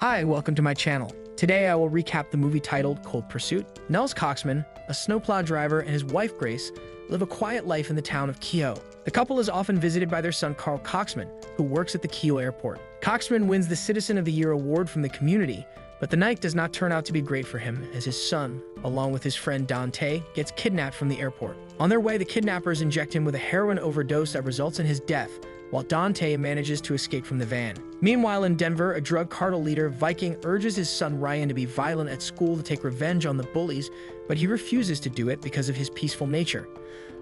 Hi, welcome to my channel. Today I will recap the movie titled Cold Pursuit. Nels Coxman, a snowplow driver, and his wife Grace live a quiet life in the town of Kehoe. The couple is often visited by their son Carl Coxman, who works at the Kehoe airport. Coxman wins the Citizen of the Year award from the community, but the night does not turn out to be great for him as his son, along with his friend Dante, gets kidnapped from the airport. On their way, the kidnappers inject him with a heroin overdose that results in his death, while Dante manages to escape from the van. Meanwhile, in Denver, a drug cartel leader, Viking, urges his son Ryan to be violent at school to take revenge on the bullies, but he refuses to do it because of his peaceful nature.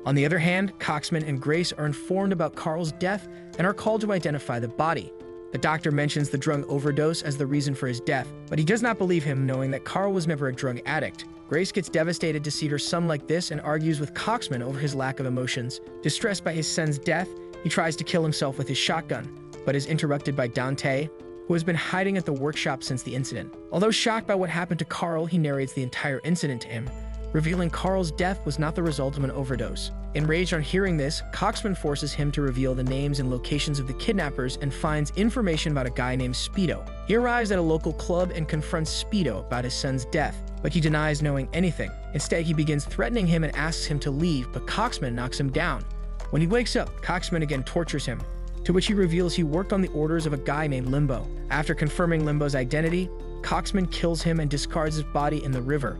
On the other hand, Coxman and Grace are informed about Carl's death and are called to identify the body. The doctor mentions the drug overdose as the reason for his death, but he does not believe him, knowing that Carl was never a drug addict. Grace gets devastated to see her son like this and argues with Coxman over his lack of emotions. Distressed by his son's death, he tries to kill himself with his shotgun, but is interrupted by Dante, who has been hiding at the workshop since the incident. Although shocked by what happened to Carl, he narrates the entire incident to him, revealing Carl's death was not the result of an overdose. Enraged on hearing this, Coxman forces him to reveal the names and locations of the kidnappers and finds information about a guy named Speedo. He arrives at a local club and confronts Speedo about his son's death, but he denies knowing anything. Instead, he begins threatening him and asks him to leave, but Coxman knocks him down. When he wakes up, Coxman again tortures him, to which he reveals he worked on the orders of a guy named Limbo. After confirming Limbo's identity, Coxman kills him and discards his body in the river.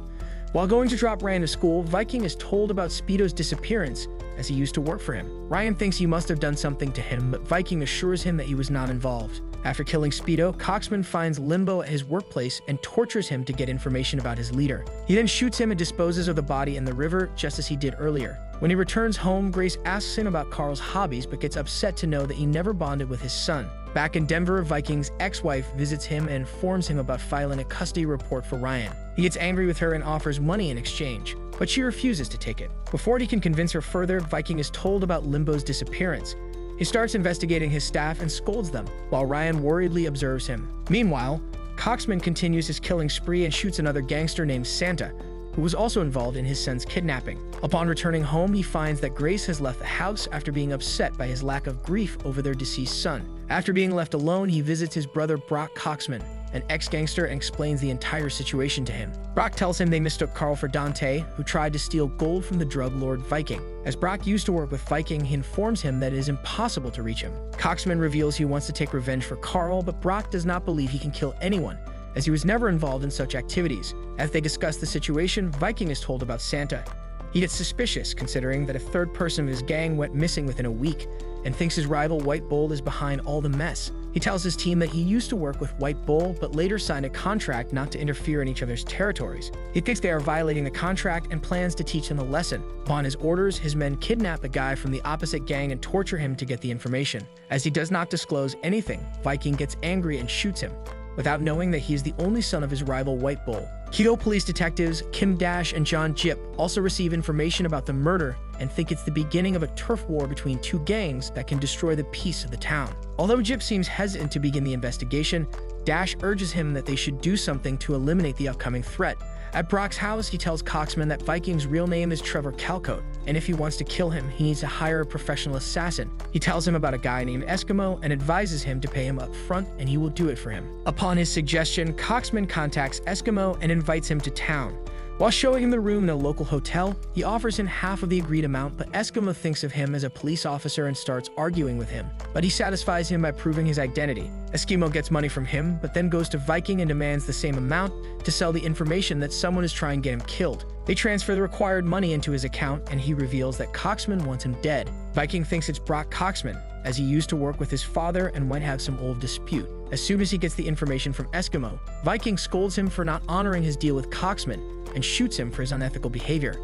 While going to drop Ryan to school, Viking is told about Speedo's disappearance, as he used to work for him. Ryan thinks he must have done something to him, but Viking assures him that he was not involved. After killing Speedo, Coxman finds Limbo at his workplace and tortures him to get information about his leader. He then shoots him and disposes of the body in the river, just as he did earlier. When he returns home, Grace asks him about Carl's hobbies, but gets upset to know that he never bonded with his son. Back in Denver, Viking's ex-wife visits him and informs him about filing a custody report for Ryan. He gets angry with her and offers money in exchange, but she refuses to take it. Before he can convince her further, Viking is told about Limbo's disappearance. He starts investigating his staff and scolds them, while Ryan worriedly observes him. Meanwhile, Coxman continues his killing spree and shoots another gangster named Santa, who was also involved in his son's kidnapping. Upon returning home, he finds that Grace has left the house after being upset by his lack of grief over their deceased son. After being left alone, he visits his brother Brock Coxman, an ex-gangster, and explains the entire situation to him. Brock tells him they mistook Carl for Dante, who tried to steal gold from the drug lord Viking. As Brock used to work with Viking, he informs him that it is impossible to reach him. Coxman reveals he wants to take revenge for Carl, but Brock does not believe he can kill anyone, as he was never involved in such activities. As they discuss the situation, Viking is told about Santa. He gets suspicious, considering that a third person of his gang went missing within a week, and thinks his rival White Bull is behind all the mess. He tells his team that he used to work with White Bull, but later signed a contract not to interfere in each other's territories. He thinks they are violating the contract and plans to teach them a lesson. Upon his orders, his men kidnap a guy from the opposite gang and torture him to get the information. As he does not disclose anything, Viking gets angry and shoots him, without knowing that he is the only son of his rival White Bull. Kehoe police detectives Kim Dash and John Jip also receive information about the murder and think it's the beginning of a turf war between two gangs that can destroy the peace of the town. Although Jip seems hesitant to begin the investigation, Dash urges him that they should do something to eliminate the upcoming threat. At Brock's house, he tells Coxman that Viking's real name is Trevor Calcote, and if he wants to kill him, he needs to hire a professional assassin. He tells him about a guy named Eskimo and advises him to pay him up front, and he will do it for him. Upon his suggestion, Coxman contacts Eskimo and invites him to town. While showing him the room in a local hotel, he offers him half of the agreed amount, but Eskimo thinks of him as a police officer and starts arguing with him. But he satisfies him by proving his identity. Eskimo gets money from him, but then goes to Viking and demands the same amount to sell the information that someone is trying to get him killed. They transfer the required money into his account, and he reveals that Coxman wants him dead. Viking thinks it's Brock Coxman, as he used to work with his father and might have some old dispute. As soon as he gets the information from Eskimo, Viking scolds him for not honoring his deal with Coxman and shoots him for his unethical behavior.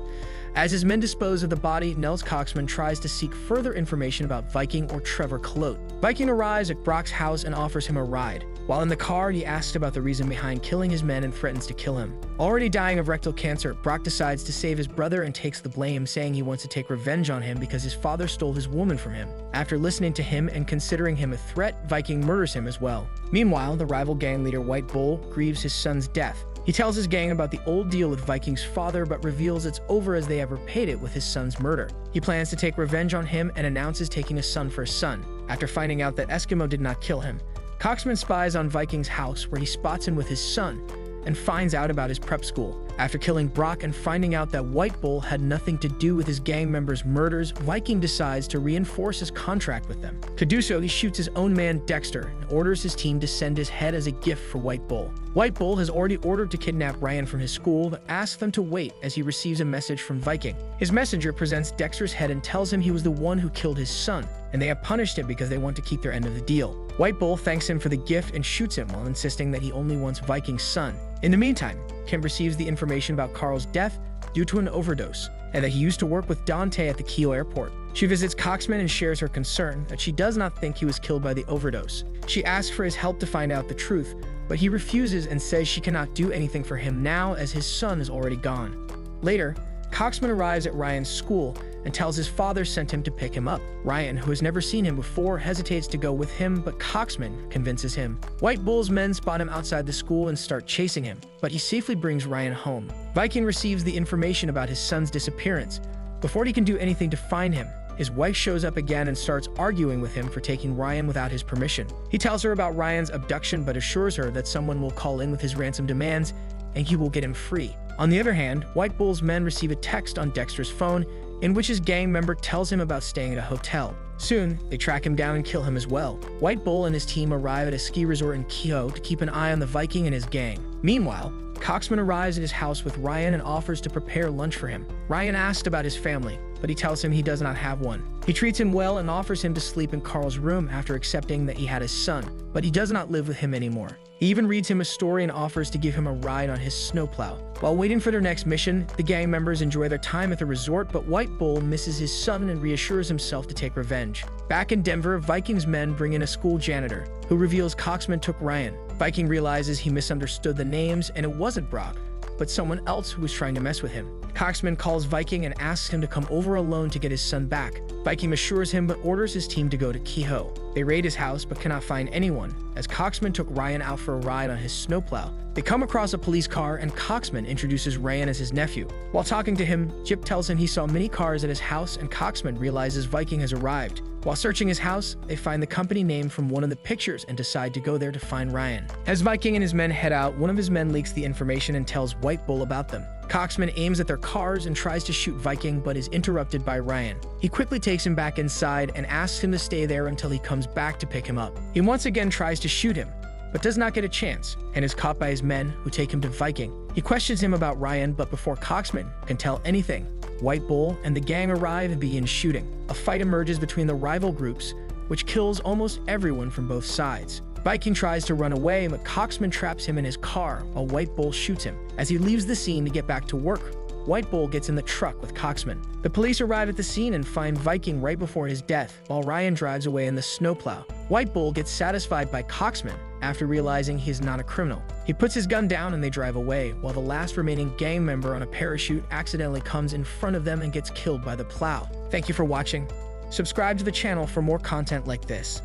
As his men dispose of the body, Nels Coxman tries to seek further information about Viking or Trevor Calcote. Viking arrives at Brock's house and offers him a ride. While in the car, he asks about the reason behind killing his men and threatens to kill him. Already dying of rectal cancer, Brock decides to save his brother and takes the blame, saying he wants to take revenge on him because his father stole his woman from him. After listening to him and considering him a threat, Viking murders him as well. Meanwhile, the rival gang leader White Bull grieves his son's death. He tells his gang about the old deal with Viking's father, but reveals it's over as they have repaid it with his son's murder. He plans to take revenge on him and announces taking a son for his son. After finding out that Eskimo did not kill him, Coxman spies on Viking's house where he spots him with his son and finds out about his prep school. After killing Brock and finding out that White Bull had nothing to do with his gang members' murders, Viking decides to reinforce his contract with them. To do so, he shoots his own man Dexter and orders his team to send his head as a gift for White Bull. White Bull has already ordered to kidnap Ryan from his school, but asks them to wait as he receives a message from Viking. His messenger presents Dexter's head and tells him he was the one who killed his son, and they have punished him because they want to keep their end of the deal. White Bull thanks him for the gift and shoots him while insisting that he only wants Viking's son. In the meantime, Kim receives the information about Carl's death due to an overdose, and that he used to work with Dante at the Keogh airport. She visits Coxman and shares her concern that she does not think he was killed by the overdose. She asks for his help to find out the truth, but he refuses and says she cannot do anything for him now as his son is already gone. Later, Coxman arrives at Ryan's school and tells his father sent him to pick him up. Ryan, who has never seen him before, hesitates to go with him, but Coxman convinces him. White Bull's men spot him outside the school and start chasing him, but he safely brings Ryan home. Viking receives the information about his son's disappearance. Before he can do anything to find him, his wife shows up again and starts arguing with him for taking Ryan without his permission. He tells her about Ryan's abduction but assures her that someone will call in with his ransom demands and he will get him free. On the other hand, White Bull's men receive a text on Dexter's phone in which his gang member tells him about staying at a hotel. Soon, they track him down and kill him as well. White Bull and his team arrive at a ski resort in Keogh to keep an eye on the Viking and his gang. Meanwhile, Coxman arrives at his house with Ryan and offers to prepare lunch for him. Ryan asks about his family, but he tells him he does not have one. He treats him well and offers him to sleep in Carl's room after accepting that he had a son, but he does not live with him anymore. He even reads him a story and offers to give him a ride on his snowplow. While waiting for their next mission, the gang members enjoy their time at the resort, but White Bull misses his son and reassures himself to take revenge. Back in Denver, Viking's men bring in a school janitor, who reveals Coxman took Ryan. Viking realizes he misunderstood the names and it wasn't Brock, but someone else who was trying to mess with him. Coxman calls Viking and asks him to come over alone to get his son back. Viking assures him but orders his team to go to Keogh. They raid his house but cannot find anyone, as Coxman took Ryan out for a ride on his snowplow. They come across a police car and Coxman introduces Ryan as his nephew. While talking to him, Chip tells him he saw many cars at his house and Coxman realizes Viking has arrived. While searching his house, they find the company name from one of the pictures and decide to go there to find Ryan. As Viking and his men head out, one of his men leaks the information and tells White Bull about them. Coxman aims at their cars and tries to shoot Viking but is interrupted by Ryan. He quickly takes him back inside and asks him to stay there until he comes back to pick him up. He once again tries to shoot him, but does not get a chance and is caught by his men who take him to Viking. He questions him about Ryan, but before Coxman can tell anything, White Bull and the gang arrive and begin shooting. A fight emerges between the rival groups, which kills almost everyone from both sides. Viking tries to run away, but Coxman traps him in his car while White Bull shoots him. As he leaves the scene to get back to work, White Bull gets in the truck with Coxman. The police arrive at the scene and find Viking right before his death, while Ryan drives away in the snowplow. White Bull gets satisfied by Coxman after realizing he is not a criminal. He puts his gun down and they drive away, while the last remaining gang member on a parachute accidentally comes in front of them and gets killed by the plow. Thank you for watching. Subscribe to the channel for more content like this.